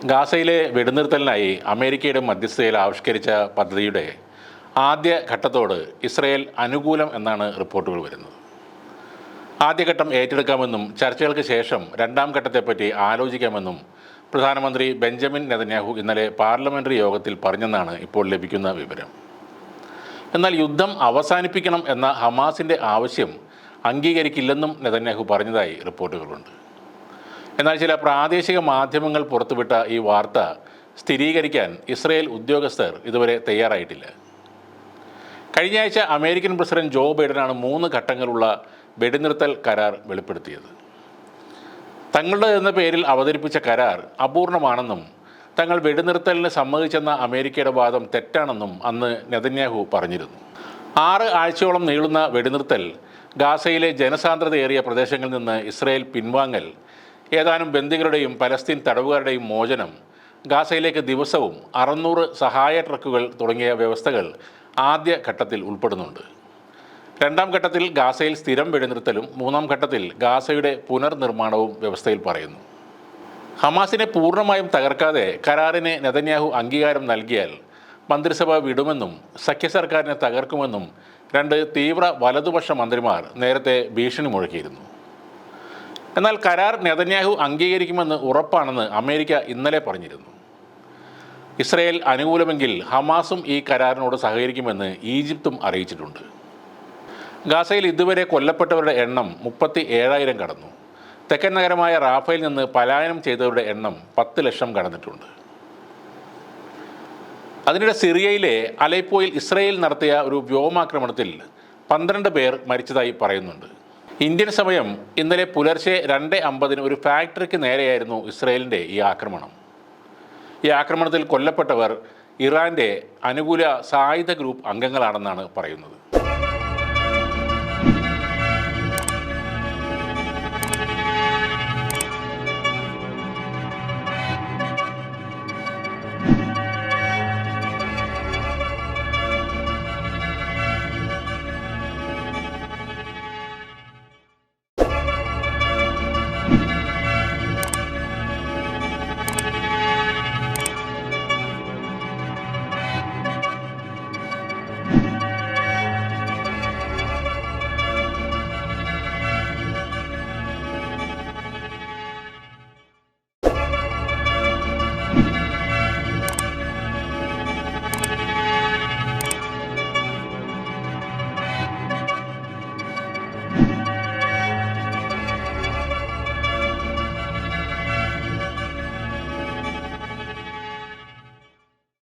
ഗാസയിലെ വെടിനിർത്തലിനായി അമേരിക്കയുടെ മധ്യസ്ഥതയിൽ ആവിഷ്കരിച്ച പദ്ധതിയുടെ ആദ്യ ഘട്ടത്തോട് ഇസ്രയേൽ അനുകൂലം എന്നാണ് റിപ്പോർട്ടുകൾ വരുന്നത്. ആദ്യഘട്ടം ഏറ്റെടുക്കാമെന്നും ചർച്ചകൾക്ക് ശേഷം രണ്ടാം ഘട്ടത്തെപ്പറ്റി ആലോചിക്കാമെന്നും പ്രധാനമന്ത്രി ബെഞ്ചമിൻ നെതന്യാഹു ഇന്നലെ പാർലമെൻ്ററി യോഗത്തിൽ പറഞ്ഞെന്നാണ് ഇപ്പോൾ ലഭിക്കുന്ന വിവരം. എന്നാൽ യുദ്ധം അവസാനിപ്പിക്കണം എന്ന ഹമാസിൻ്റെ ആവശ്യം അംഗീകരിക്കില്ലെന്നും നെതന്യാഹു പറഞ്ഞതായി റിപ്പോർട്ടുകളുണ്ട്. എന്നാൽ ചില പ്രാദേശിക മാധ്യമങ്ങൾ പുറത്തുവിട്ട ഈ വാർത്ത സ്ഥിരീകരിക്കാൻ ഇസ്രയേൽ ഉദ്യോഗസ്ഥർ ഇതുവരെ തയ്യാറായിട്ടില്ല. കഴിഞ്ഞ ആഴ്ച അമേരിക്കൻ പ്രസിഡന്റ് ജോ ബൈഡനാണ് 3 ഘട്ടങ്ങളുള്ള വെടിനിർത്തൽ കരാർ വെളിപ്പെടുത്തിയത്. തങ്ങളുടെ എന്ന പേരിൽ അവതരിപ്പിച്ച കരാർ അപൂർണമാണെന്നും തങ്ങൾ വെടിനിർത്തലിന് സമ്മതിച്ചെന്ന അമേരിക്കയുടെ വാദം തെറ്റാണെന്നും അന്ന് നെതന്യാഹു പറഞ്ഞിരുന്നു. 6 ആഴ്ചയോളം നീളുന്ന വെടിനിർത്തൽ, ഗാസയിലെ ജനസാന്ദ്രതയേറിയ പ്രദേശങ്ങളിൽ നിന്ന് ഇസ്രയേൽ പിൻവാങ്ങൽ, ഏതാനും ബന്ദികളുടെയും പലസ്തീൻ തടവുകാരുടെയും മോചനം, ഗാസയിലേക്ക് ദിവസവും 600 സഹായ ട്രക്കുകൾ തുടങ്ങിയ വ്യവസ്ഥകൾ ആദ്യ ഘട്ടത്തിൽ ഉൾപ്പെടുന്നുണ്ട്. രണ്ടാം ഘട്ടത്തിൽ ഗാസയിൽ സ്ഥിരം വെടിനിർത്തലും 3-ാം ഘട്ടത്തിൽ ഗാസയുടെ പുനർനിർമ്മാണവും വ്യവസ്ഥയിൽ പറയുന്നു. ഹമാസിനെ പൂർണ്ണമായും തകർക്കാതെ കരാറിന് നെതന്യാഹു അംഗീകാരം നൽകിയാൽ മന്ത്രിസഭ വിടുമെന്നും സഖ്യസർക്കാരിനെ തകർക്കുമെന്നും 2 തീവ്ര വലതുപക്ഷ മന്ത്രിമാർ നേരത്തെ ഭീഷണി മുഴക്കിയിരുന്നു. എന്നാൽ കരാർ നെതന്യാഹു അംഗീകരിക്കുമെന്ന് ഉറപ്പാണെന്ന് അമേരിക്ക ഇന്നലെ പറഞ്ഞിരുന്നു. ഇസ്രയേൽ അനുകൂലമെങ്കിൽ ഹമാസും ഈ കരാറിനോട് സഹകരിക്കുമെന്ന് ഈജിപ്തും അറിയിച്ചിട്ടുണ്ട്. ഗാസയിൽ ഇതുവരെ കൊല്ലപ്പെട്ടവരുടെ എണ്ണം 37,000 കടന്നു. തെക്കൻ നഗരമായ റാഫയിൽ നിന്ന് പലായനം ചെയ്തവരുടെ എണ്ണം 10 ലക്ഷം കടന്നിട്ടുണ്ട്. അതിനിടെ സിറിയയിലെ അലൈപ്പോയിൽ ഇസ്രയേൽ നടത്തിയ ഒരു വ്യോമാക്രമണത്തിൽ 12 പേർ മരിച്ചതായി പറയുന്നുണ്ട്. ഇന്ത്യൻ സമയം ഇന്നലെ പുലർച്ചെ 2:50 ഒരു ഫാക്ടറിക്ക് നേരെയായിരുന്നു ഇസ്രയേലിൻ്റെ ഈ ആക്രമണം. ഈ ആക്രമണത്തിൽ കൊല്ലപ്പെട്ടവർ ഇറാൻ്റെ അനുകൂല സായുധ ഗ്രൂപ്പ് അംഗങ്ങളാണെന്നാണ് പറയുന്നത്.